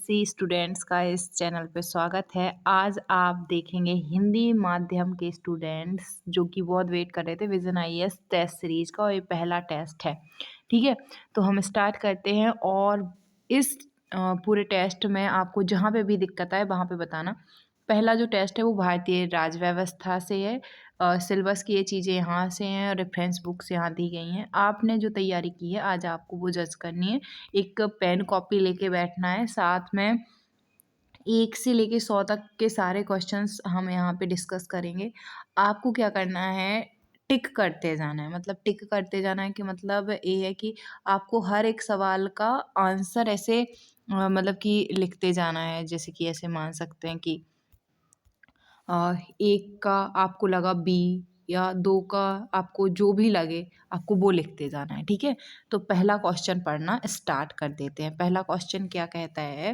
UPSC students का इस channel पे स्वागत है। आज आप देखेंगे हिंदी माध्यम के स्टूडेंट्स जो कि बहुत वेट कर रहे थे विजन आईएएस टेस्ट सीरीज का, और ये पहला टेस्ट है। ठीक है, तो हम स्टार्ट करते हैं। और इस पूरे टेस्ट में आपको जहाँ पे भी दिक्कत आए वहाँ पे बताना। पहला जो टेस्ट है वो भारतीय राज्य व्यवस्था से है। सिलेबस की ये चीज़ें यहाँ से हैं और रेफरेंस बुक्स यहाँ दी गई हैं। आपने जो तैयारी की है आज आपको वो जज करनी है। एक पेन कॉपी लेके बैठना है, साथ में 1 से लेके 100 तक के सारे क्वेश्चंस हम यहाँ पे डिस्कस करेंगे। आपको क्या करना है, टिक करते जाना है। मतलब टिक करते जाना है कि मतलब ये है कि आपको हर एक सवाल का आंसर ऐसे मतलब कि लिखते जाना है। जैसे कि ऐसे मान सकते हैं कि 1 का आपको लगा बी या 2 का आपको जो भी लगे आपको वो लिखते जाना है। ठीक है, तो पहला क्वेश्चन पढ़ना स्टार्ट कर देते हैं। पहला क्वेश्चन क्या कहता है?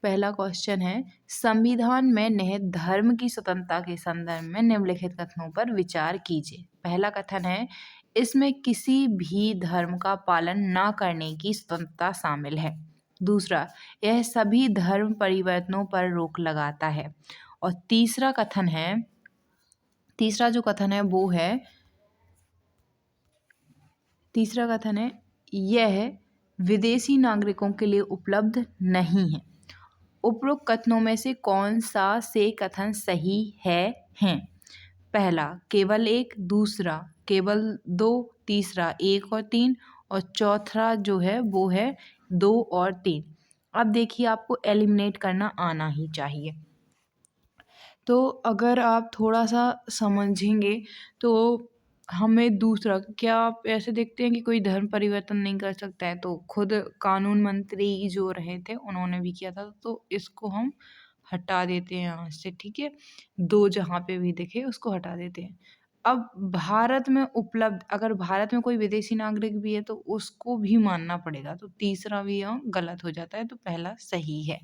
पहला क्वेश्चन है, संविधान में निहित धर्म की स्वतंत्रता के संदर्भ में निम्नलिखित कथनों पर विचार कीजिए। पहला कथन है, इसमें किसी भी धर्म का पालन न करने की स्वतंत्रता शामिल है। दूसरा, यह सभी धर्म परिवर्तनों पर रोक लगाता है। और तीसरा जो कथन है वो है, तीसरा कथन है, यह विदेशी नागरिकों के लिए उपलब्ध नहीं है। उपरोक्त कथनों में से कौन सा से कथन सही हैं? पहला केवल 1, दूसरा केवल 2, तीसरा 1 और 3, और चौथा जो है वो है 2 और 3। अब देखिए, आपको एलिमिनेट करना आना ही चाहिए। तो अगर आप थोड़ा-सा समझेंगे तो हमें दूसरा, क्या आप ऐसे देखते हैं कि कोई धर्म परिवर्तन नहीं कर सकता है? तो खुद कानून मंत्री जो रहे थे उन्होंने भी किया था, तो इसको हम हटा देते हैं यहाँ से। ठीक है? 2 जहाँ पे भी दिखे उसको हटा देते हैं। अब भारत में उपलब्ध, अगर भारत में कोई विदेशी नागरिक भी है तो उसको भी मानना पड़ेगा, तो तीसरा भी यहाँ गलत हो जाता है, तो पहला सही है।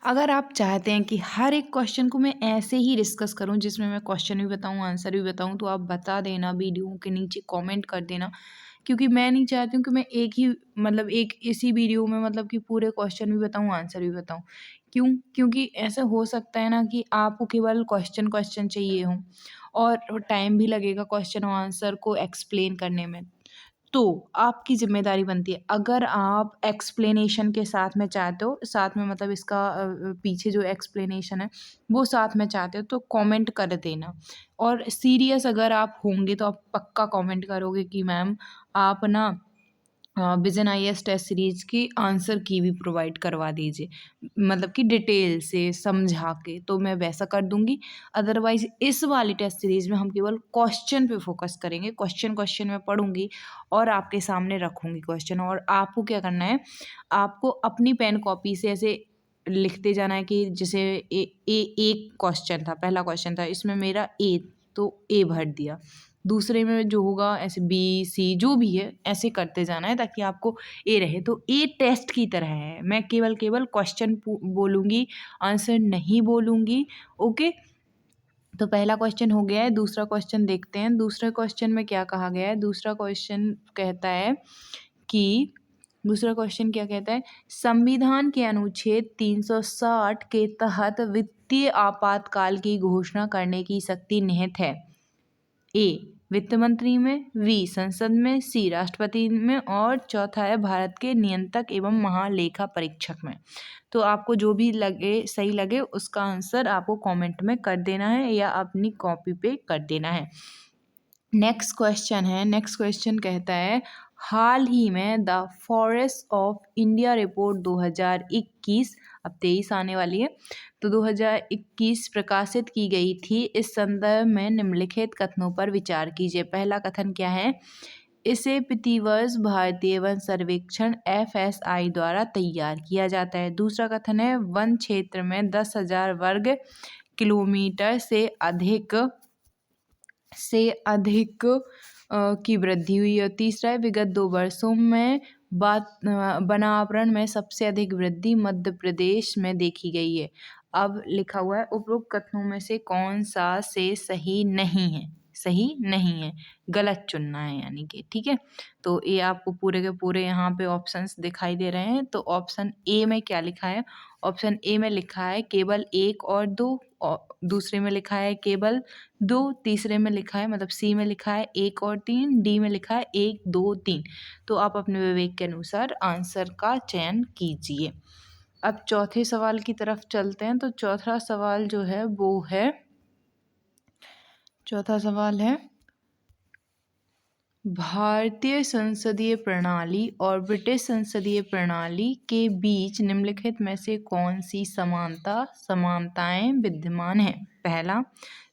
अगर आप चाहते हैं कि हर एक क्वेश्चन को मैं ऐसे ही डिस्कस करूं जिसमें मैं क्वेश्चन भी बताऊं आंसर भी बताऊं, तो आप बता देना, वीडियो के नीचे कमेंट कर देना। क्योंकि मैं नहीं चाहती हूँ कि मैं एक ही मतलब एक इसी वीडियो में मतलब कि पूरे क्वेश्चन भी बताऊं आंसर भी बताऊं। क्यों? क्योंकि ऐसा हो सकता है ना कि आपको केवल क्वेश्चन चाहिए हो और टाइम भी लगेगा क्वेश्चन और आंसर को एक्सप्लेन करने में। तो आपकी ज़िम्मेदारी बनती है, अगर आप एक्सप्लेनेशन के साथ में चाहते हो, साथ में मतलब इसका पीछे जो एक्सप्लेनेशन है वो साथ में चाहते हो, तो कमेंट कर देना। और सीरियस अगर आप होंगे तो आप पक्का कमेंट करोगे कि मैम आप ना विज़न आईएएस टेस्ट सीरीज़ की आंसर की भी प्रोवाइड करवा दीजिए, मतलब कि डिटेल से समझा के, तो मैं वैसा कर दूँगी। अदरवाइज़ इस वाली टेस्ट सीरीज़ में हम केवल क्वेश्चन पे फोकस करेंगे। क्वेश्चन मैं पढ़ूँगी और आपके सामने रखूँगी क्वेश्चन, और आपको क्या करना है, आपको अपनी पेन कॉपी से ऐसे लिखते जाना है कि जैसे एक क्वेश्चन था, पहला क्वेश्चन था, इसमें मेरा ए, तो ए भर दिया। दूसरे में जो होगा ऐसे बी, सी जो भी है ऐसे करते जाना है ताकि आपको ए रहे। तो ए टेस्ट की तरह है, मैं केवल क्वेश्चन बोलूँगी, आंसर नहीं बोलूँगी। ओके, तो पहला क्वेश्चन हो गया है। दूसरा क्वेश्चन देखते हैं। दूसरे क्वेश्चन में क्या कहा गया है? दूसरा क्वेश्चन कहता है कि दूसरा क्वेश्चन क्या कहता है? संविधान के अनुच्छेद 360 के तहत वित्तीय आपातकाल की घोषणा करने की शक्ति निहित है। ए वित्त मंत्री में, बी संसद में, सी राष्ट्रपति में, और चौथा है भारत के नियंत्रक एवं महालेखा परीक्षक में। तो आपको जो भी लगे, सही लगे, उसका आंसर आपको कमेंट में कर देना है या अपनी कॉपी पे कर देना है। नेक्स्ट क्वेश्चन कहता है, हाल ही में the forest of India report 2021, अब 23 आने वाली है, तो 2021 प्रकाशित की गई थी। इस संदर्भ में निम्नलिखित कथनों पर विचार कीजिए। पहला कथन क्या है? इसे प्रतिवर्ष भारतीय वन सर्वेक्षण FSI द्वारा तैयार किया जाता है। दूसरा कथन है, वन क्षेत्र में 10,000 वर्ग किलोमीटर से अधिक की वृद्धि हुई। और तीसरा है, विगत 2 वर्षों में वनावरण में सबसे अधिक वृद्धि मध्य प्रदेश में देखी गई है। अब लिखा हुआ है, उपरोक्त कथनों में से कौन सा से सही नहीं है? सही नहीं है, गलत चुनना है यानी कि, ठीक है। तो ये आपको पूरे के पूरे यहाँ पे ऑप्शंस दिखाई दे रहे हैं। तो ऑप्शन ए में क्या लिखा है? ऑप्शन ए में लिखा है केवल 1 और 2, और दूसरे में लिखा है केवल 2, तीसरे में लिखा है मतलब सी में लिखा है 1 और 3, डी में लिखा है 1 2 3। तो आप अपने विवेक के अनुसार आंसर का चयन कीजिए। अब चौथे सवाल की तरफ चलते हैं। तो चौथा सवाल जो है वो है, चौथा सवाल है भारतीय संसदीय प्रणाली और ब्रिटिश संसदीय प्रणाली के बीच निम्नलिखित में से कौन सी समानताएं विद्यमान हैं? पहला,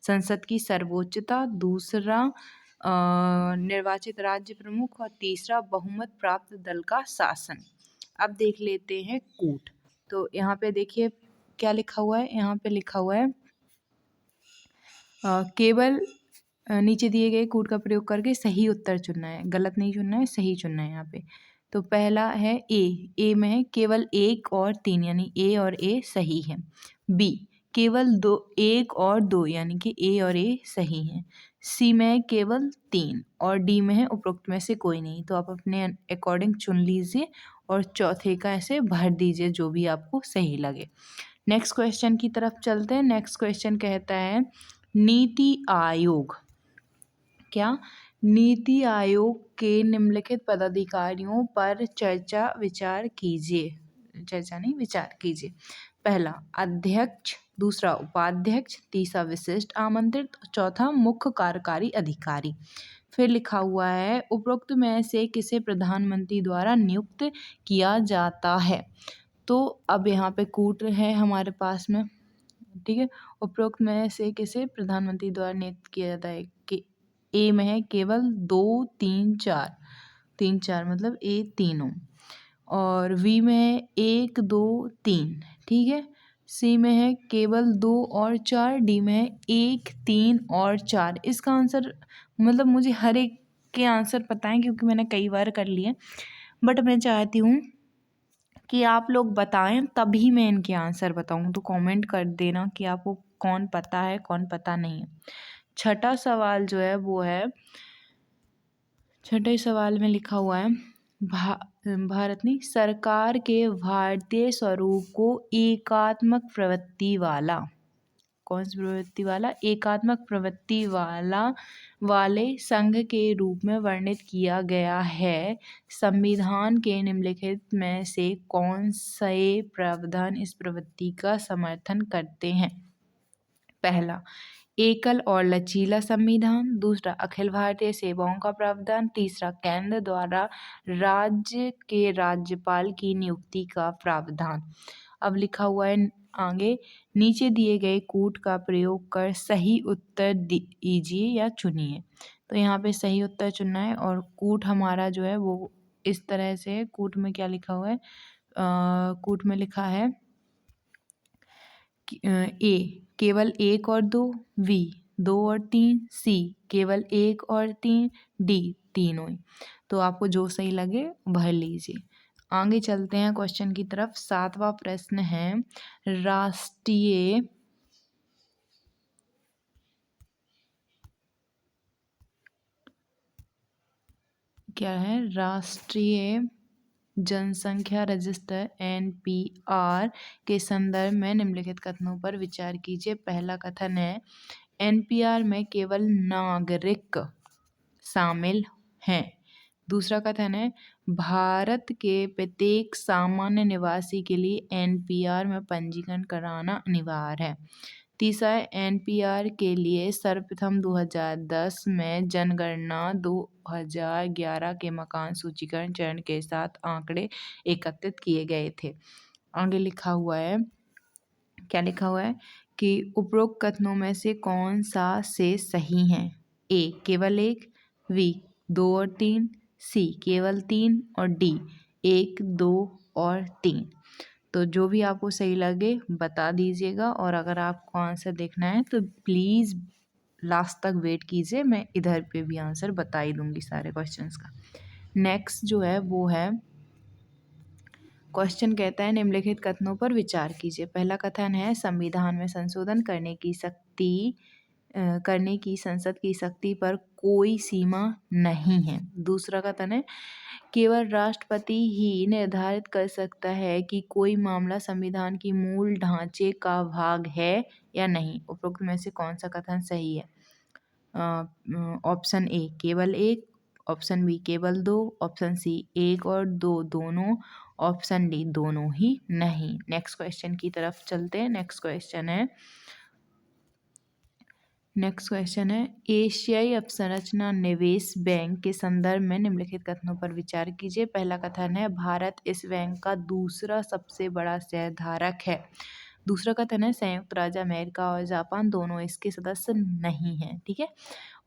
संसद की सर्वोच्चता, दूसरा निर्वाचित राज्य प्रमुख, और तीसरा बहुमत प्राप्त दल का शासन। अब देख लेते हैं कूट। तो यहाँ पे देखिए क्या लिखा हुआ है, यहाँ पे लिखा हुआ है केवल नीचे दिए गए कोड का प्रयोग करके सही उत्तर चुनना है, गलत नहीं चुनना है, सही चुनना है यहाँ पे। तो पहला है ए में है केवल 1 और 3 यानी ए और ए सही है। बी केवल 1 और 2 यानी कि ए और ए सही है। सी में है केवल 3 और डी में है उपरोक्त में से कोई नहीं। तो आप अपने अकॉर्डिंग चुन लीजिए और चौथे का ऐसे भर दीजिए जो भी आपको सही लगे। नेक्स्ट क्वेश्चन की तरफ चलते हैं। नेक्स्ट क्वेश्चन कहता है नीति आयोग, क्या नीति आयोग के निम्नलिखित पदाधिकारियों पर चर्चा विचार कीजिए, चर्चा नहीं विचार कीजिए। पहला अध्यक्ष, दूसरा उपाध्यक्ष, तीसरा विशिष्ट आमंत्रित, चौथा मुख्य कार्यकारी अधिकारी। फिर लिखा हुआ है उपरोक्त में से किसे प्रधानमंत्री द्वारा नियुक्त किया जाता है। तो अब यहाँ पे कूट है हमारे पास में, ठीक है। उपरोक्त में से किसे प्रधानमंत्री द्वारा नियुक्त किया जाता है कि ए में है केवल 2 3 4, 3 4 मतलब ए तीनों, और वी में है 1 2 3, ठीक है। सी में है केवल 2 और 4, डी में है 1 3 और 4। इसका आंसर मतलब मुझे हर एक के आंसर पता है क्योंकि मैंने कई बार कर लिए, बट मैं चाहती हूँ कि आप लोग बताएं तभी मैं इनके आंसर बताऊं। तो कमेंट कर देना कि आपको कौन पता है कौन पता नहीं है। छठा सवाल जो है वो है, छठे सवाल में लिखा हुआ है भारत नहीं सरकार के भारतीय स्वरूप को एकात्मक प्रवृत्ति वाला, कौन सी प्रवृत्ति वाला? एकात्मक प्रवृत्ति वाले संघ के रूप में वर्णित किया गया है। संविधान के निम्नलिखित में से कौन से प्रावधान इस प्रवृत्ति का समर्थन करते हैं? पहला एकल और लचीला संविधान, दूसरा अखिल भारतीय सेवाओं का प्रावधान, तीसरा केंद्र द्वारा राज्य के राज्यपाल की नियुक्ति का प्रावधान। अब लिखा हुआ है आगे नीचे दिए गए कूट का प्रयोग कर सही उत्तर दीजिए या चुनिए। तो यहाँ पे सही उत्तर चुनना है और कूट हमारा जो है वो इस तरह से, कूट में क्या लिखा हुआ है, कूट में लिखा है ए केवल 1 और 2, वी 2 और 3, सी केवल 1 और 3, डी तीनों। तो आपको जो सही लगे भर लीजिए। आगे चलते हैं क्वेश्चन की तरफ। 7वां प्रश्न है राष्ट्रीय क्या है, राष्ट्रीय जनसंख्या रजिस्टर NPR के संदर्भ में निम्नलिखित कथनों पर विचार कीजिए। पहला कथन है NPR में केवल नागरिक शामिल हैं। दूसरा कथन है भारत के प्रत्येक सामान्य निवासी के लिए NPR में पंजीकरण कराना अनिवार्य है। तीसरा है NPR के लिए सर्वप्रथम 2010 में जनगणना 2011 के मकान सूचीकरण चरण के साथ आंकड़े एकत्रित किए गए थे। आगे लिखा हुआ है, क्या लिखा हुआ है कि उपरोक्त कथनों में से कौन सा से सही है? ए केवल 1, वी 2 और 3, सी केवल 3 और डी 1 2 और 3। तो जो भी आपको सही लगे बता दीजिएगा और अगर आपको आंसर देखना है तो प्लीज़ लास्ट तक वेट कीजिए, मैं इधर पे भी आंसर बता ही दूंगी सारे क्वेश्चंस का। नेक्स्ट जो है वो है क्वेश्चन कहता है निम्नलिखित कथनों पर विचार कीजिए। पहला कथन है संविधान में संशोधन करने की शक्ति करने की संसद की शक्ति पर कोई सीमा नहीं है। दूसरा कथन है केवल राष्ट्रपति ही निर्धारित कर सकता है कि कोई मामला संविधान की मूल ढांचे का भाग है या नहीं। उपरोक्त में से कौन सा कथन सही है? ऑप्शन ए केवल एक, ऑप्शन बी केवल दो, ऑप्शन सी एक और दो दोनों, ऑप्शन डी दोनों ही नहीं। नेक्स्ट क्वेश्चन की तरफ चलते हैं। नेक्स्ट क्वेश्चन है एशियाई अपसंरचना निवेश बैंक के संदर्भ में निम्नलिखित कथनों पर विचार कीजिए। पहला कथन है भारत इस बैंक का दूसरा सबसे बड़ा शेयरधारक है। दूसरा कथन है संयुक्त राज्य अमेरिका और जापान दोनों इसके सदस्य नहीं हैं। ठीक है,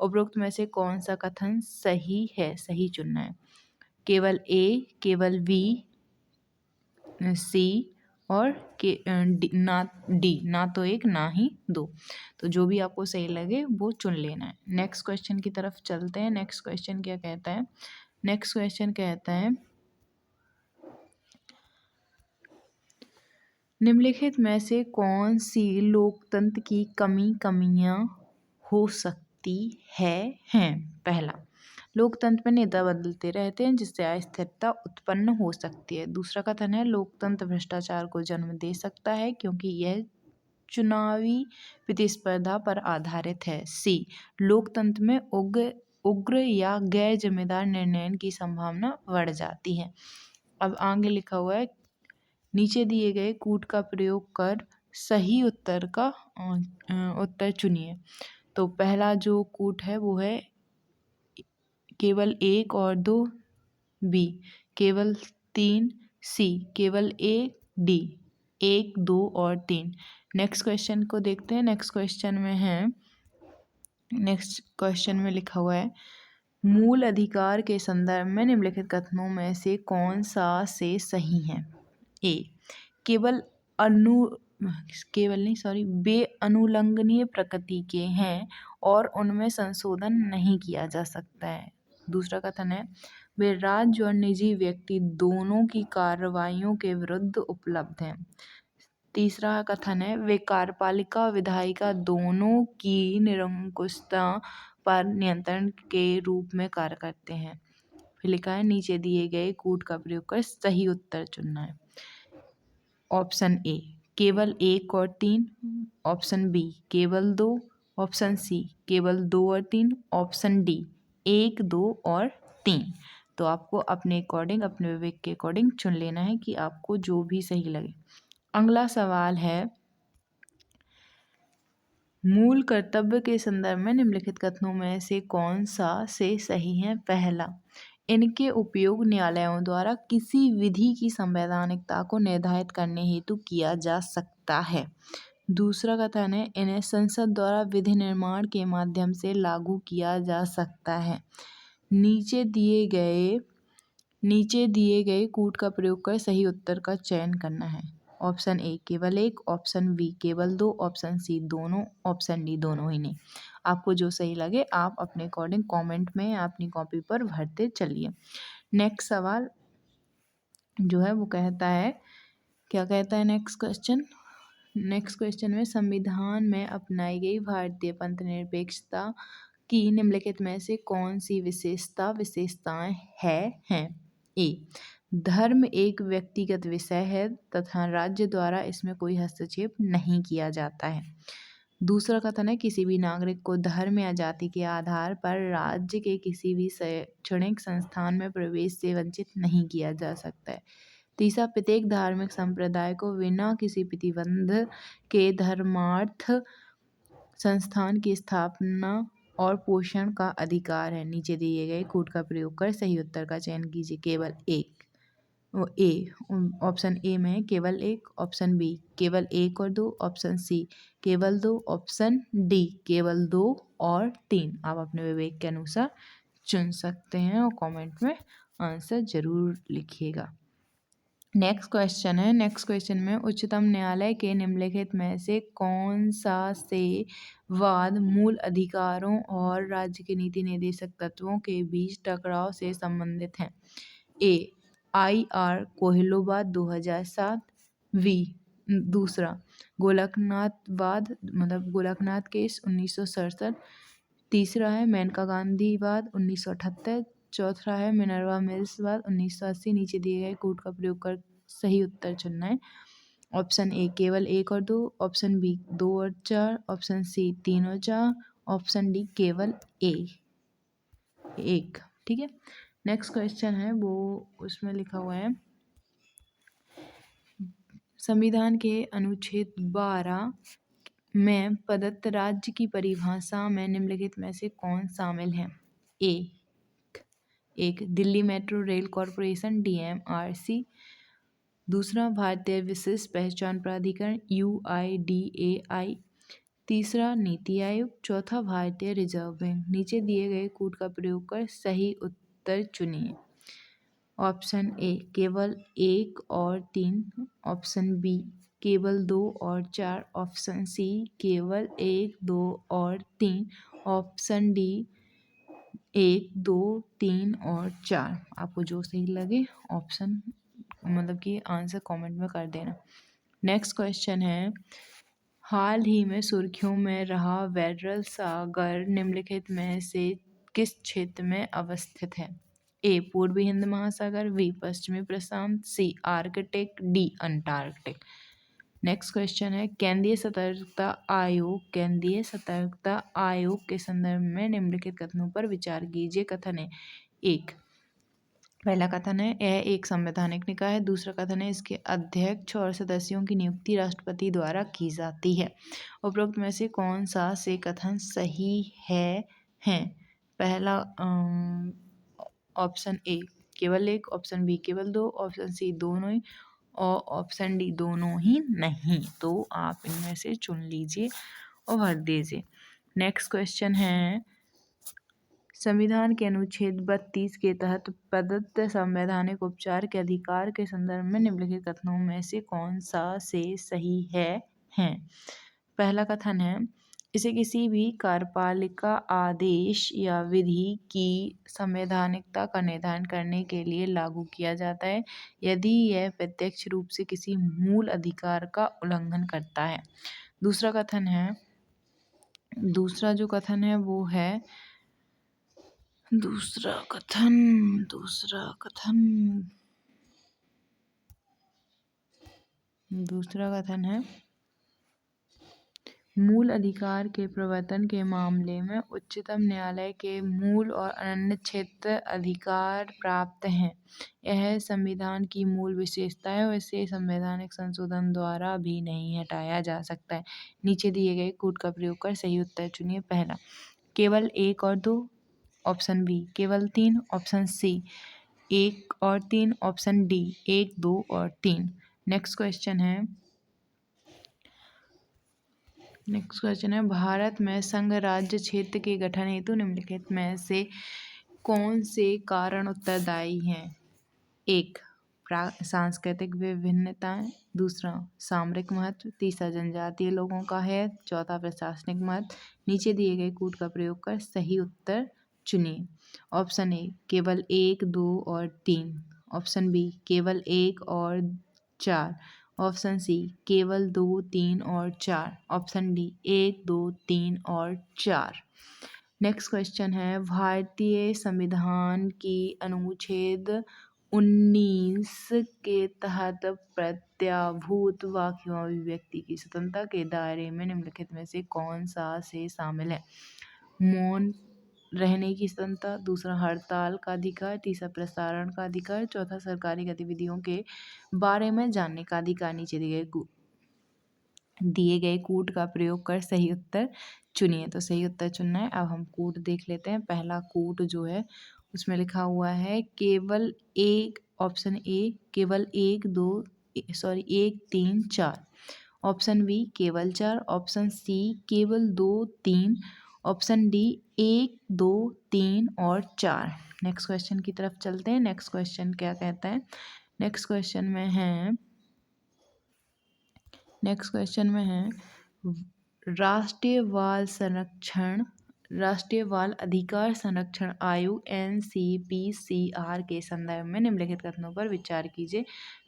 उपरोक्त में से कौन सा कथन सही है? सही चुनना है। केवल ए, केवल बी, सी और डी, ना तो एक ना ही दो। तो जो भी आपको सही लगे वो चुन लेना है। नेक्स्ट क्वेश्चन की तरफ चलते हैं। नेक्स्ट क्वेश्चन क्या कहता है? नेक्स्ट क्वेश्चन कहता है निम्नलिखित में से कौन सी लोकतंत्र की कमियां हो सकती हैं? पहला, लोकतंत्र में नेता बदलते रहते हैं जिससे अस्थिरता उत्पन्न हो सकती है। दूसरा कथन है लोकतंत्र भ्रष्टाचार को जन्म दे सकता है क्योंकि यह चुनावी प्रतिस्पर्धा पर आधारित है। सी, लोकतंत्र में उग्र या गैर जिम्मेदार निर्णय की संभावना बढ़ जाती है। अब आगे लिखा हुआ है नीचे दिए गए कूट का प्रयोग कर सही उत्तर का उत्तर चुनिए। तो पहला जो कूट है वो है केवल एक और दो, बी केवल तीन, सी केवल एक, डी एक, दो और तीन। नेक्स्ट क्वेश्चन को देखते हैं। नेक्स्ट क्वेश्चन में लिखा हुआ है मूल अधिकार के संदर्भ में निम्नलिखित कथनों में से कौन सा से सही है? ए, बे अनुलंघनीय प्रकृति के हैं और उनमें संशोधन नहीं किया जा सकता है। दूसरा कथन है वे राज्य और निजी व्यक्ति दोनों की कार्रवाइयों के विरुद्ध उपलब्ध हैं। तीसरा कथन है वे कार्यपालिका विधायिका दोनों की निरंकुशता पर नियंत्रण के रूप में कार्य करते हैं। फिर लिखा है नीचे दिए गए कूट का प्रयोग कर सही उत्तर चुनना है। ऑप्शन ए केवल एक और तीन, ऑप्शन बी केवल दो, ऑप्शन सी केवल दो और तीन, ऑप्शन डी एक, दो और तीन। तो आपको अपने अकॉर्डिंग, अपने विवेक के अकॉर्डिंग चुन लेना है कि आपको जो भी सही लगे। अगला सवाल है मूल कर्तव्य के संदर्भ में निम्नलिखित कथनों में से कौन सा से सही है? पहला, इनके उपयोग न्यायालयों द्वारा किसी विधि की संवैधानिकता को निर्धारित करने हेतु किया जा सकता है। दूसरा कथन है इन्हें संसद द्वारा विधि निर्माण के माध्यम से लागू किया जा सकता है। नीचे दिए गए कूट का प्रयोग कर सही उत्तर का चयन करना है। ऑप्शन ए केवल एक, ऑप्शन बी केवल दो, ऑप्शन सी दोनों, ऑप्शन डी दोनों ही नहीं। आपको जो सही लगे आप अपने अकॉर्डिंग कमेंट में अपनी कॉपी पर भरते चलिए। नेक्स्ट सवाल जो है वो कहता है, क्या कहता है नेक्स्ट क्वेश्चन में संविधान में अपनाई गई भारतीय पंथ निरपेक्षता की निम्नलिखित में से कौन सी विशेषताएं हैं? ए, धर्म एक व्यक्तिगत विषय है तथा राज्य द्वारा इसमें कोई हस्तक्षेप नहीं किया जाता है। दूसरा कथन है किसी भी नागरिक को धर्म या जाति के आधार पर राज्य के किसी भी शैक्षणिक संस्थान में प्रवेश से वंचित नहीं किया जा सकता है। तीसरा, प्रत्येक धार्मिक संप्रदाय को बिना किसी प्रतिबंध के धर्मार्थ संस्थान की स्थापना और पोषण का अधिकार है। नीचे दिए गए कूट का प्रयोग कर सही उत्तर का चयन कीजिए। केवल एक, ऑप्शन ए में केवल एक, ऑप्शन बी केवल एक और दो, ऑप्शन सी केवल दो, ऑप्शन डी केवल दो और तीन। आप अपने विवेक के अनुसार चुन सकते हैं और कमेंट में आंसर जरूर लिखिएगा। नेक्स्ट क्वेश्चन में उच्चतम न्यायालय के निम्नलिखित में से कौन सा से वाद मूल अधिकारों और राज्य के नीति निर्देशक तत्वों के बीच टकराव से संबंधित है? ए, IR कोहिलोवाद 2007, बी, दूसरा गोलकनाथवाद मतलब गोलकनाथ केस 1967। तीसरा है मेनका गांधी वाद 1978। चौथा है मिनर्वा मिल्स वाद 1980। नीचे दिए गए कोड का प्रयोग कर सही उत्तर चुनना है। ऑप्शन ए केवल 1 और 2, ऑप्शन बी 2 और 4, ऑप्शन सी 3 और 4, ऑप्शन डी केवल एक। ठीक है, नेक्स्ट क्वेश्चन है वो उसमें लिखा हुआ है संविधान के अनुच्छेद 12 में प्रदत्त राज्य की परिभाषा में निम्नलिखित में से कौन शामिल है? एक Delhi metro rail corporation DMRC। दूसरा भारतीय विशिष्ट पहचान प्राधिकरण UIDAI। तीसरा नीति आयोग। चौथा भारतीय रिजर्व बैंक। नीचे दिए गए कोड का प्रयोग कर सही उत्तर चुनिए। ऑप्शन ए केवल 1 और 3, ऑप्शन बी केवल 2 और 4, ऑप्शन सी केवल 1, 2 और 3, ऑप्शन डी 1, 2, 3 और 4। आपको जो सही लगे ऑप्शन मतलब कि आंसर कमेंट में कर देना। नेक्स्ट क्वेश्चन है हाल ही में सुर्खियों में रहा वेरल सागर निम्नलिखित में से किस क्षेत्र में अवस्थित है? ए पूर्वी हिंद महासागर, बी पश्चिमी प्रशांत, C Arctic, D Antarctic. Next question है केंद्रीय सतर्कता आयोग के संदर्भ में निम्नलिखित कथनों पर विचार कीजिए। कथन है एक, पहला कथन है यह एक संवैधानिक निकाय है। दूसरा कथन है इसके अध्यक्ष और सदस्यों की नियुक्ति राष्ट्रपति द्वारा की जाती है। उपरोक्त में से कौन सा से कथन सही है? पहला ऑप्शन ए केवल 1, ऑप्शन बी केवल 2, ऑप्शन सी दोनों ही और ऑप्शन डी दोनों ही नहीं। तो आप इनमें से चुन लीजिए और भर दीजिए। नेक्स्ट क्वेश्चन है संविधान के अनुच्छेद 32 के तहत प्रदत्त संवैधानिक उपचार के अधिकार के संदर्भ में निम्नलिखित कथनों में से कौन सा से सही है? पहला कथन है इसे किसी भी कार्यपालिका आदेश या विधि की संवैधानिकता का निर्धारण करने के लिए लागू किया जाता है यदि यह प्रत्यक्ष रूप से किसी मूल अधिकार का उल्लंघन करता है। दूसरा जो कथन है वो है दूसरा कथन है मूल अधिकार के प्रवर्तन के मामले में उच्चतम न्यायालय के मूल और अनन्य क्षेत्र अधिकार प्राप्त हैं। यह संविधान की मूल विशेषता है और इसे संवैधानिक संशोधन द्वारा भी नहीं हटाया जा सकता है। नीचे दिए गए कोड का प्रयोग कर सही उत्तर चुनिए। पहला केवल 1 और 2, ऑप्शन बी केवल 3, ऑप्शन सी 1 और 3, ऑप्शन डी 1, 2 और 3। नेक्स्ट क्वेश्चन है भारत में संघ राज्य क्षेत्र के गठन हेतु निम्नलिखित में से कौन से कारण उत्तरदायी हैं? एक सांस्कृतिक विभिन्नताएं, दूसरा सामरिक महत्व, तीसरा जनजातीय लोगों का है, चौथा प्रशासनिक महत्व। नीचे दिए गए कोड का प्रयोग कर सही उत्तर चुनिए। ऑप्शन ए केवल 1, 2 और 3, ऑप्शन बी केवल 1 और 4, ऑप्शन सी केवल 2, 3 और 4, ऑप्शन डी 1, 2, 3 और 4। नेक्स्ट क्वेश्चन है भारतीय संविधान की अनुच्छेद 19 के तहत प्रत्याभूत वाक्य एवं अभिव्यक्ति की स्वतंत्रता के दायरे में निम्नलिखित में से कौन सा से शामिल है? मौन रहने की स्वतंत्रता, दूसरा हड़ताल का अधिकार, तीसरा प्रसारण का अधिकार, चौथा सरकारी गतिविधियों के बारे में जानने का अधिकार। नीचे दिए गए कोड का प्रयोग कर सही उत्तर चुनिए। तो सही उत्तर चुनना है। अब हम कोड देख लेते हैं। पहला कोड जो है उसमें लिखा हुआ है केवल 1, ऑप्शन ए केवल 1, 3, 4, ऑप्शन बी केवल 4, ऑप्शन सी केवल 2, 3, ऑप्शन डी 1, 2, 3 और 4। नेक्स्ट क्वेश्चन की तरफ चलते हैं। नेक्स्ट क्वेश्चन क्या कहता है? नेक्स्ट क्वेश्चन में है राष्ट्रीय बाल संरक्षण राष्ट्रीय बाल अधिकार संरक्षण आयोग NCPCR के संदर्भ में निम्नलिखित कथनों पर विचार कीजिए।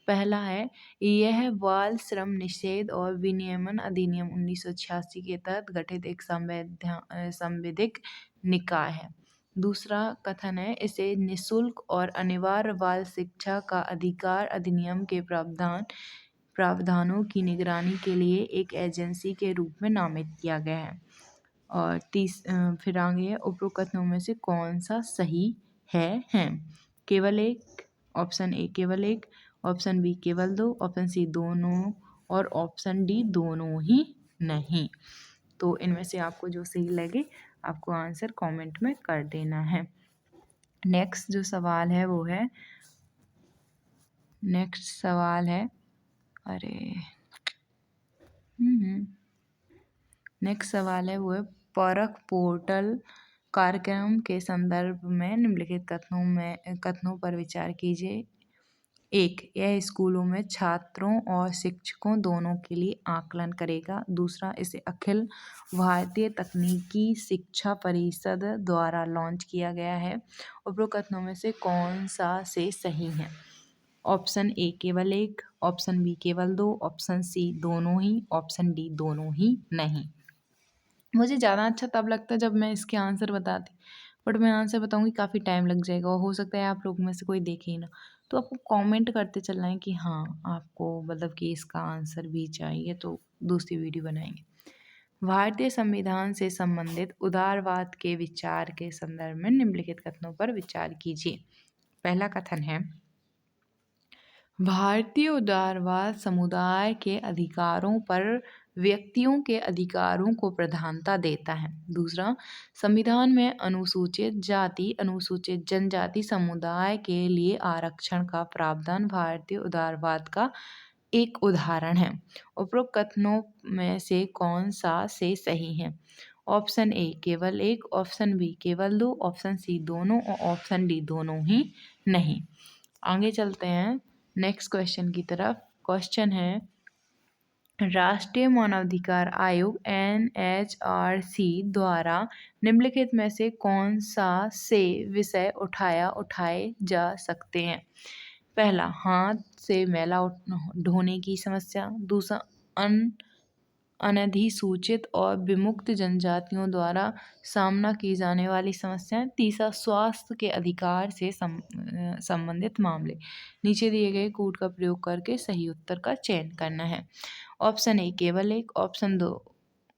पहला है, यह बाल श्रम निषेध और विनियमन अधिनियम 1986 के तहत गठित एक संवैधानिक निकाय है। दूसरा कथन है, इसे निःशुल्क और अनिवार्य बाल शिक्षा का अधिकार अधिनियम के प्रावधानों की निगरानी के लिए एक एजेंसी के रूप में नामित किया गया है। और फिर आगे है, उपरोक्त कथनों में से कौन सा सही है। केवल एक, ऑप्शन ए केवल एक, ऑप्शन बी केवल दो, ऑप्शन सी दोनों और ऑप्शन डी दोनों ही नहीं। तो इनमें से आपको जो सही लगे आपको आंसर कमेंट में कर देना है। नेक्स्ट जो सवाल है वो है, नेक्स्ट सवाल है, अरे नेक्स्ट सवाल है वो है, परख पोर्टल कार्यक्रम के संदर्भ में निम्नलिखित कथनों पर विचार कीजिए। एक, यह स्कूलों में छात्रों और शिक्षकों दोनों के लिए आकलन करेगा। दूसरा, इसे अखिल भारतीय तकनीकी शिक्षा परिषद द्वारा लॉन्च किया गया है। उपरोक्त कथनों में से कौन सा से सही है। ऑप्शन ए केवल एक, ऑप्शन बी केवल दो, ऑप्शन सी दोनों ही, ऑप्शन डी दोनों ही नहीं। मुझे ज़्यादा अच्छा तब लगता है जब मैं इसके आंसर बताती, बट मैं आंसर बताऊंगी काफ़ी टाइम लग जाएगा और हो सकता है आप लोग में से कोई देखे ही ना। तो आपको कमेंट करते चलना है कि हाँ आपको मतलब कि इसका आंसर भी चाहिए, तो दूसरी वीडियो बनाएंगे। भारतीय संविधान से संबंधित उदारवाद के विचार के संदर्भ में निम्नलिखित कथनों पर विचार कीजिए। पहला कथन है, भारतीय उदारवाद समुदाय के अधिकारों पर व्यक्तियों के अधिकारों को प्रधानता देता है। दूसरा, संविधान में अनुसूचित जाति अनुसूचित जनजाति समुदाय के लिए आरक्षण का प्रावधान भारतीय उदारवाद का एक उदाहरण है। उपरोक्त कथनों में से कौन सा से सही है। ऑप्शन ए केवल एक, ऑप्शन बी केवल दो, ऑप्शन सी दोनों और ऑप्शन डी दोनों ही नहीं। आगे चलते हैं नेक्स्ट क्वेश्चन की तरफ। क्वेश्चन है, राष्ट्रीय मानवाधिकार आयोग NHRC द्वारा निम्नलिखित में से कौन सा से विषय उठाए जा सकते हैं। पहला, हाथ से मैला ढोने की समस्या। दूसरा, अनधिसूचित और विमुक्त जनजातियों द्वारा सामना की जाने वाली समस्याएं। तीसरा, स्वास्थ्य के अधिकार से संबंधित मामले। नीचे दिए गए कोड का प्रयोग करके सही उत्तर का चयन करना है। ऑप्शन ए केवल एक, ऑप्शन दो,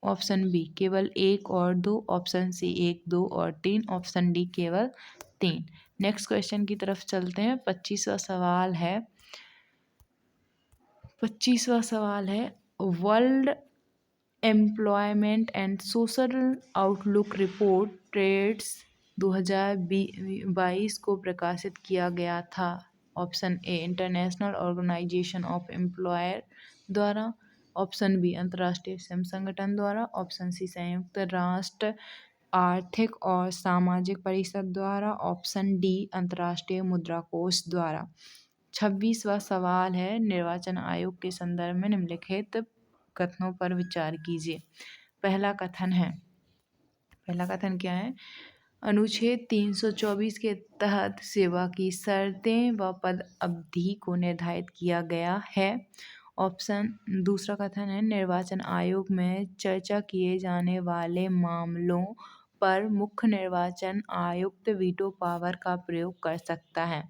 ऑप्शन बी केवल एक और दो, ऑप्शन सी एक, दो और तीन, ऑप्शन डी केवल तीन। नेक्स्ट क्वेश्चन की तरफ चलते हैं। 25वां सवाल है, world employment and social outlook report trends 2022 को प्रकाशित किया गया था। Option A international organisation of employer द्वारा, ऑप्शन बी अंतर्राष्ट्रीय श्रम संगठन द्वारा, ऑप्शन सी संयुक्त राष्ट्र आर्थिक और सामाजिक परिषद द्वारा, ऑप्शन डी अंतर्राष्ट्रीय मुद्रा कोष द्वारा। 26वां सवाल है, निर्वाचन आयोग के संदर्भ में निम्नलिखित कथनों पर विचार कीजिए। पहला कथन क्या है, अनुच्छेद 324 के तहत सेवा की शर्तें व पद अवधि को निर्धारित किया गया है। दूसरा कथन है, निर्वाचन आयोग में चर्चा किए जाने वाले मामलों पर मुख्य निर्वाचन आयुक्त वीटो पावर का प्रयोग कर सकता है।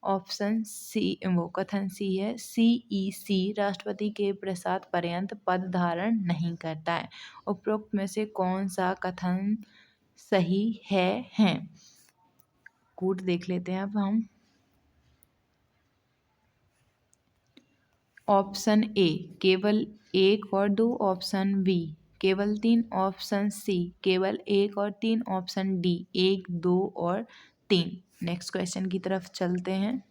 ऑप्शन सी, कथन सी है, CEC राष्ट्रपति के प्रसाद पर्यंत पद धारण नहीं करता है। उपरोक्त में से कौन सा कथन सही है। कोड देख लेते हैं अब हम। ऑप्शन ए केवल एक और दो, ऑप्शन बी केवल तीन, ऑप्शन सी केवल एक और तीन, ऑप्शन डी एक, दो और तीन। नेक्स्ट क्वेश्चन की तरफ चलते हैं।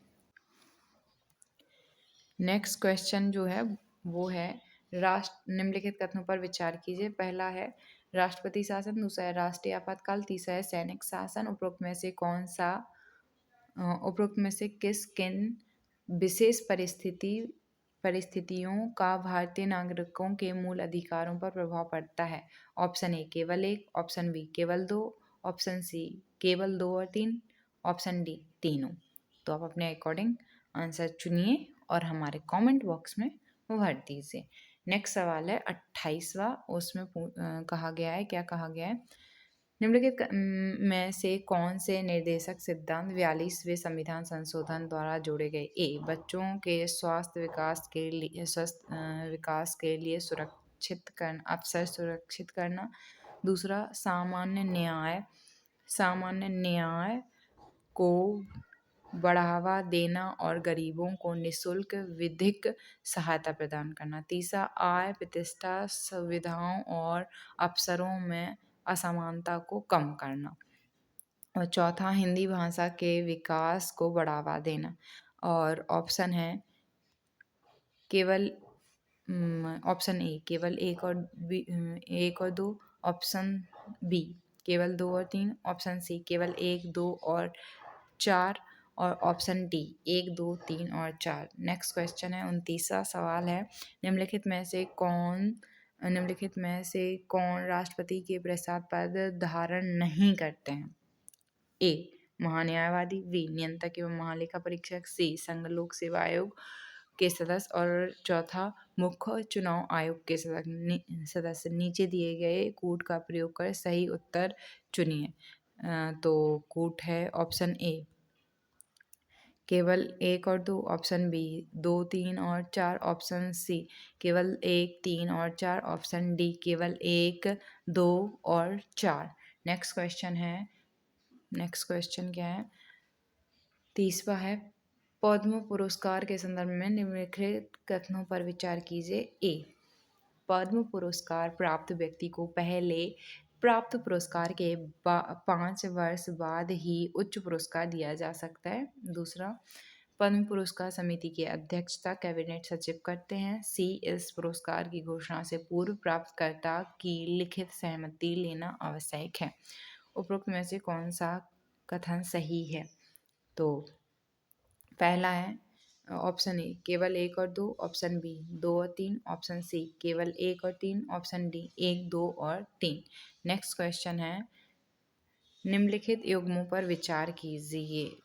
नेक्स्ट क्वेश्चन जो है वो है, निम्नलिखित कथनों पर विचार कीजिए। पहला है राष्ट्रपति शासन, दूसरा है राष्ट्रीय आपातकाल, तीसरा है सैनिक शासन। उपरोक्त में से किन विशेष परिस्थिति परिस्थितियों का भारतीय नागरिकों के मूल अधिकारों पर प्रभाव पड़ता है? ऑप्शन ए केवल एक, ऑप्शन बी केवल दो, ऑप्शन सी केवल दो और तीन, ऑप्शन डी तीनों। तो आप अपने अकॉर्डिंग आंसर चुनिए और हमारे कमेंट बॉक्स में भर दीजिए। नेक्स्ट सवाल है 28वां। उसमें कहा गया है, क्या कहा गया है? निम्नलिखित में से कौन से निर्देशक सिद्धांत 42वें संविधान संशोधन द्वारा जोड़े गए? ए बच्चों के स्वस्थ विकास के लिए सुरक्षित करना, अवसर सुरक्षित करना। दूसरा सामान्य न्याय को बढ़ावा देना और गरीबों को निःशुल्क विधिक सहायता प्रदान करना। तीसरा आय प्रतिष्ठा सुविधाओं और अवसरों में असमानता को कम करना। और चौथा हिंदी भाषा के विकास को बढ़ावा देना। और ऑप्शन है केवल ऑप्शन ए केवल एक और दो, ऑप्शन बी केवल दो और तीन, ऑप्शन सी केवल एक, दो और चार, और ऑप्शन डी एक, दो, तीन और चार। नेक्स्ट क्वेश्चन है 29वां सवाल है, निम्नलिखित में से कौन राष्ट्रपति के प्रसाद पद धारण नहीं करते हैं? ए महान्यायवादी, बी नियंत्रक एवं महालेखा परीक्षक, सी संघ लोक सेवा आयोग के सदस्य, और चौथा मुख्य चुनाव आयोग के सदस्य। नीचे दिए गए कूट का प्रयोग कर सही उत्तर चुनिए। तो कूट है ऑप्शन ए केवल एक और दो, ऑप्शन बी दो, तीन और चार, ऑप्शन सी केवल एक, तीन और चार, ऑप्शन डी केवल एक, दो और चार। नेक्स्ट क्वेश्चन क्या है? 30वां है, पद्म पुरस्कार के संदर्भ में निम्नलिखित कथनों पर विचार कीजिए। ए पद्म पुरस्कार प्राप्त व्यक्ति को पहले प्राप्त पुरस्कार के 5 वर्ष बाद ही उच्च पुरस्कार दिया जा सकता है। दूसरा पद्म पुरस्कार समिति की अध्यक्षता कैबिनेट सचिव करते हैं। सी इस पुरस्कार की घोषणा से पूर्व प्राप्तकर्ता की लिखित सहमति लेना आवश्यक है। उपरोक्त में से कौन सा कथन सही है? तो पहला है ऑप्शन ए केवल एक और दो, ऑप्शन बी दो और तीन, ऑप्शन सी केवल एक और तीन, ऑप्शन डी एक, दो और तीन। नेक्स्ट क्वेश्चन है, निम्नलिखित युग्मों पर विचार कीजिए।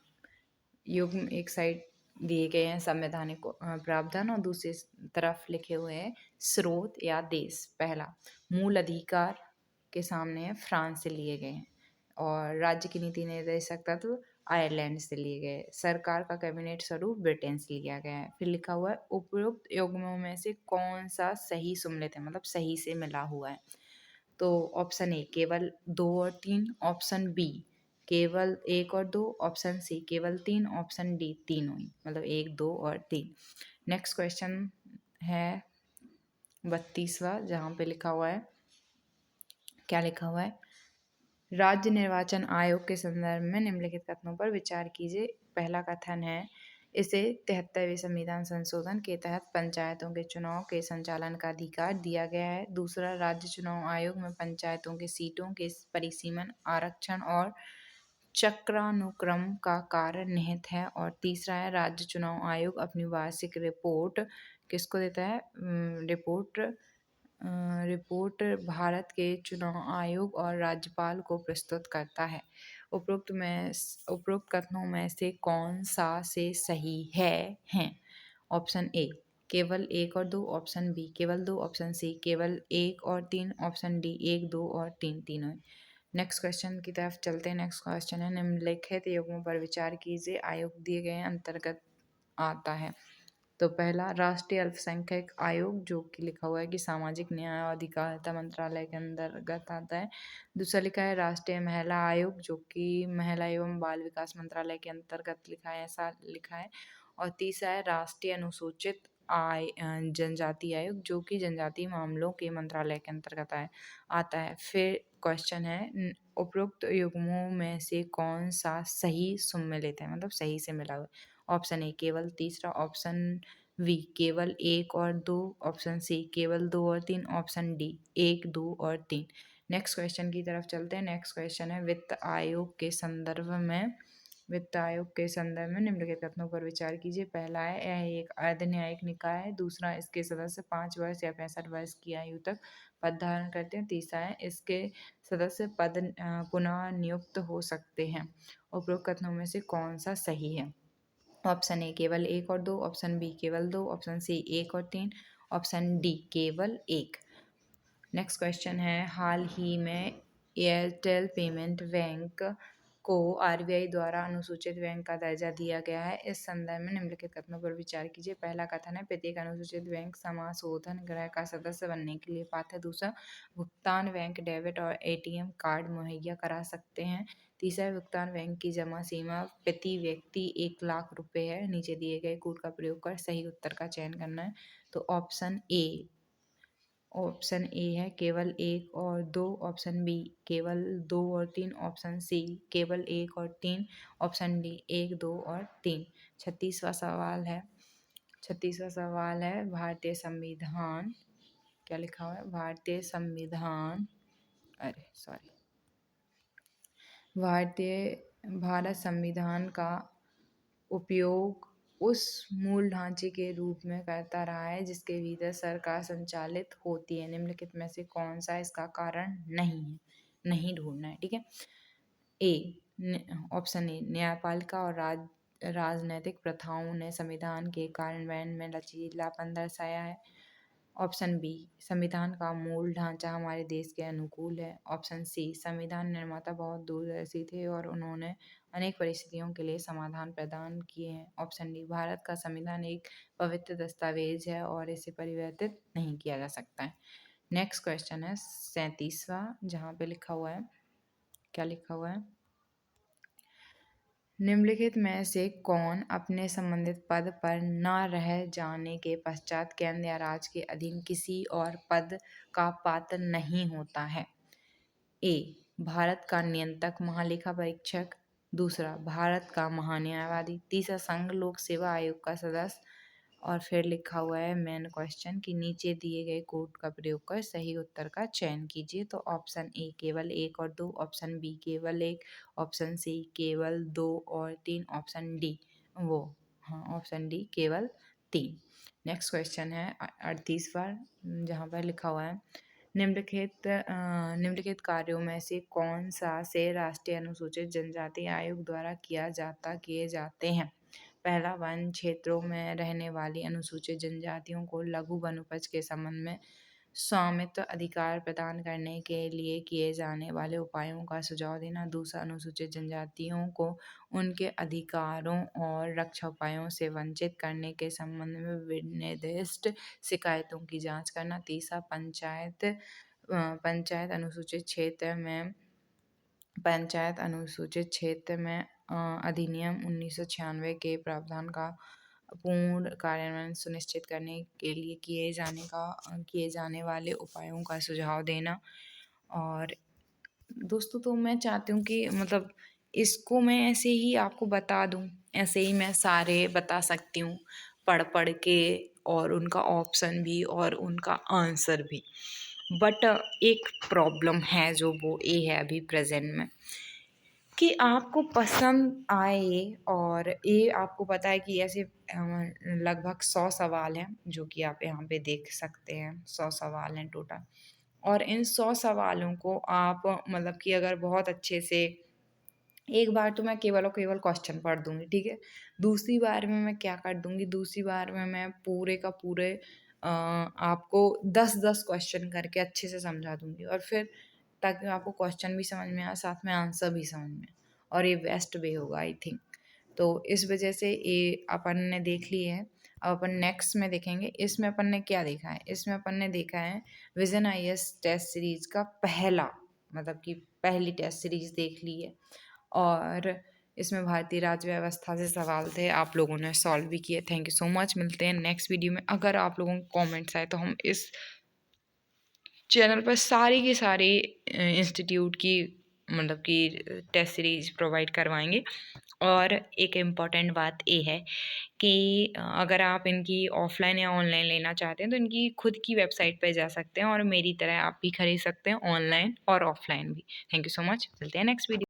युग्म एक साइड दिए गए हैं संवैधानिक प्रावधान और दूसरी तरफ लिखे हुए हैं स्रोत या देश। पहला मूल अधिकार के सामने है फ्रांस से लिए गए हैं, और राज्य की नीति निर्देशक तत्व आयरलैंड से लिए गए, सरकार का कैबिनेट स्वरूप ब्रिटेन से लिया गया है। फिर लिखा हुआ है उपयुक्त युग्मों में से कौन सा सही सुमेलित है, मतलब सही से मिला हुआ है। तो ऑप्शन ए केवल दो और तीन, ऑप्शन बी केवल एक और दो, ऑप्शन सी केवल तीन, ऑप्शन डी तीनों ही, मतलब एक, दो और तीन। नेक्स्ट क्वेश्चन है 32वां, जहाँ पे लिखा हुआ है, क्या लिखा हुआ है? राज्य निर्वाचन आयोग के संदर्भ में निम्नलिखित कथनों पर विचार कीजिए। पहला कथन है इसे 73वें संविधान संशोधन के तहत पंचायतों के चुनाव के संचालन का अधिकार दिया गया है। दूसरा राज्य चुनाव आयोग में पंचायतों के सीटों के परिसीमन, आरक्षण और चक्रानुक्रम का कार्य निहित है। और तीसरा है राज्य चुनाव आयोग अपनी वार्षिक रिपोर्ट किसको देता है? रिपोर्ट भारत के चुनाव आयोग और राज्यपाल को प्रस्तुत करता है। उपरोक्त कथनों में से कौन सा से सही हैं? ऑप्शन ए केवल एक और दो, ऑप्शन बी केवल दो, ऑप्शन सी केवल एक और तीन, ऑप्शन डी एक, दो और तीन, तीनों। नेक्स्ट क्वेश्चन की तरफ चलते हैं। नेक्स्ट क्वेश्चन है निम्नलिखित युग्मों पर विचार कीजिए, आयोग दिए गए अंतर्गत आता है। तो पहला राष्ट्रीय अल्पसंख्यक आयोग, जो कि लिखा हुआ है कि सामाजिक न्याय और अधिकारिता मंत्रालय के अंतर्गत आता है। दूसरा लिखा है राष्ट्रीय महिला आयोग, जो कि महिला एवं बाल विकास मंत्रालय के अंतर्गत लिखा है, ऐसा लिखा है। और तीसरा है राष्ट्रीय अनुसूचित जनजाति आयोग, जो कि जनजाति मामलों के मंत्रालय के अंतर्गत आता है। फिर क्वेश्चन है उपरोक्त युग्मों में से कौन सा सही सुमेलित है, मतलब सही से मिला हुआ। ऑप्शन ए केवल तीसरा, ऑप्शन बी केवल एक और दो, ऑप्शन सी केवल दो और तीन, ऑप्शन डी एक, दो और तीन। नेक्स्ट क्वेश्चन की तरफ चलते हैं। नेक्स्ट क्वेश्चन है वित्त आयोग के संदर्भ में वित्त आयोग के संदर्भ में निम्नलिखित कथनों पर विचार कीजिए। पहला है, यह एक अर्ध न्यायिक निकाय है। दूसरा, इसके सदस्य 5 वर्ष या 65 वर्ष की आयु तक पद धारण करते हैं। तीसरा है, इसके सदस्य पुनः नियुक्त हो सकते हैं। उपरोक्त कथनों में से कौन सा सही है? ऑप्शन ए केवल 1 और 2, ऑप्शन बी केवल 2, ऑप्शन सी 1 और 3, ऑप्शन डी केवल 1। नेक्स्ट क्वेश्चन है, हाल ही में एयरटेल पेमेंट बैंक को आरबीआई द्वारा अनुसूचित बैंक का दर्जा दिया गया है। इस संदर्भ में निम्नलिखित कथनों पर विचार कीजिए। पहला कथन है, प्रत्येक अनुसूचित बैंक समाशोधन गृह का सदस्य बनने के लिए पात्र है। दूसरा, भुगतान बैंक डेबिट और एटीएम कार्ड मुहैया करा सकते हैं। तीसरा, भुगतान बैंक की जमा सीमा प्रति व्यक्ति 1 लाख रुपए है। नीचे दिए गए कोड का प्रयोग कर सही उत्तर का चयन करना है। तो ऑप्शन ए है केवल 1 और 2, ऑप्शन बी केवल 2 और 3, ऑप्शन सी केवल 1 और 3, ऑप्शन डी 1, 2 और 3। 36वां सवाल है भारतीय संविधान, क्या लिखा हुआ है? भारत संविधान का उपयोग उस मूल ढांचे के रूप में करता रहा है जिसके भीतर सरकार संचालित होती है। निम्नलिखित में से कौन सा इसका कारण नहीं है? नहीं ढूंढना है, ठीक है। ऑप्शन ए, न्यायपालिका और राजनैतिक प्रथाओं ने संविधान के कार्यान्वयन में लचीलापन दर्शाया है। ऑप्शन बी, संविधान का मूल ढांचा हमारे देश के अनुकूल है। ऑप्शन सी, संविधान निर्माता बहुत दूरदर्शी थे और उन्होंने अनेक परिस्थितियों के लिए समाधान प्रदान किए हैं। ऑप्शन डी, भारत का संविधान एक पवित्र दस्तावेज है और इसे परिवर्तित नहीं किया जा सकता है। नेक्स्ट क्वेश्चन है 37वां, जहाँ पे लिखा हुआ है, क्या लिखा हुआ है? निम्नलिखित में से कौन अपने संबंधित पद पर न रह जाने के पश्चात केंद्र या राज्य के अधीन किसी और पद का पात्र नहीं होता है? ए, भारत का नियंत्रक महालेखा परीक्षक। दूसरा, भारत का महान्यायवादी। तीसरा, संघ लोक सेवा आयोग का सदस्य। और फिर लिखा हुआ है मेन क्वेश्चन कि नीचे दिए गए कोड का प्रयोग कर सही उत्तर का चयन कीजिए। तो ऑप्शन ए केवल 1 और 2, ऑप्शन बी केवल 1, ऑप्शन सी केवल 2 और 3, ऑप्शन डी ऑप्शन डी केवल 3। नेक्स्ट क्वेश्चन है 38वां, जहाँ पर लिखा हुआ है, निम्नलिखित कार्यों में से कौन सा से राष्ट्रीय अनुसूचित जनजाति आयोग द्वारा किए जाते हैं? पहला, वन क्षेत्रों में रहने वाली अनुसूचित जनजातियों को लघु वनोपज के संबंध में स्वामित्व अधिकार प्रदान करने के लिए किए जाने वाले उपायों का सुझाव देना। दूसरा, अनुसूचित जनजातियों को उनके अधिकारों और रक्षा उपायों से वंचित करने के संबंध में निर्दिष्ट शिकायतों की जांच करना। तीसरा, पंचायत अनुसूचित क्षेत्र में अधिनियम 1996 के प्रावधान का पूर्ण कार्यान्वयन सुनिश्चित करने के लिए किए जाने वाले उपायों का सुझाव देना। और दोस्तों, तो मैं चाहती हूँ कि मतलब इसको मैं ऐसे ही आपको बता दूँ, ऐसे ही मैं सारे बता सकती हूँ पढ़ के, और उनका ऑप्शन भी और उनका आंसर भी। बट एक प्रॉब्लम है, जो वो ये है अभी प्रेजेंट में, कि आपको पसंद आए। और ये आपको पता है कि ऐसे लगभग 100 सवाल हैं, जो कि आप यहाँ पे देख सकते हैं। 100 सवाल हैं टोटल, और इन 100 सवालों को आप मतलब कि अगर बहुत अच्छे से, एक बार तो मैं केवल और केवल क्वेश्चन पढ़ दूंगी, ठीक है। दूसरी बार में मैं क्या कर दूंगी, दूसरी बार में मैं पूरे का पूरे आपको 10-10 क्वेश्चन करके अच्छे से समझा दूंगी, और फिर ताकि आपको क्वेश्चन भी समझ में आए, साथ में आंसर भी समझ में आए, और ये बेस्ट वे होगा आई थिंक। तो इस वजह से ये अपन ने देख ली है। अब अपन नेक्स्ट में देखेंगे, इसमें अपन ने क्या देखा है। इसमें अपन ने देखा है विजन आईएएस टेस्ट सीरीज का पहली टेस्ट सीरीज देख ली है, और इसमें भारतीय राज्य व्यवस्था से सवाल थे, आप लोगों ने सॉल्व भी किए। Thank you so much. मिलते हैं नेक्स्ट वीडियो में। अगर आप लोगों को कमेंट्स आए तो हम इस चैनल पर सारी की सारी इंस्टीट्यूट की मतलब कि टेस्ट सीरीज प्रोवाइड करवाएंगे। और एक इम्पॉर्टेंट बात ये है कि अगर आप इनकी ऑफलाइन या ऑनलाइन लेना चाहते हैं तो इनकी खुद की वेबसाइट पर जा सकते हैं, और मेरी तरह आप भी खरीद सकते हैं ऑनलाइन और ऑफलाइन भी। Thank you so much. मिलते हैं नेक्स्ट वीडियो।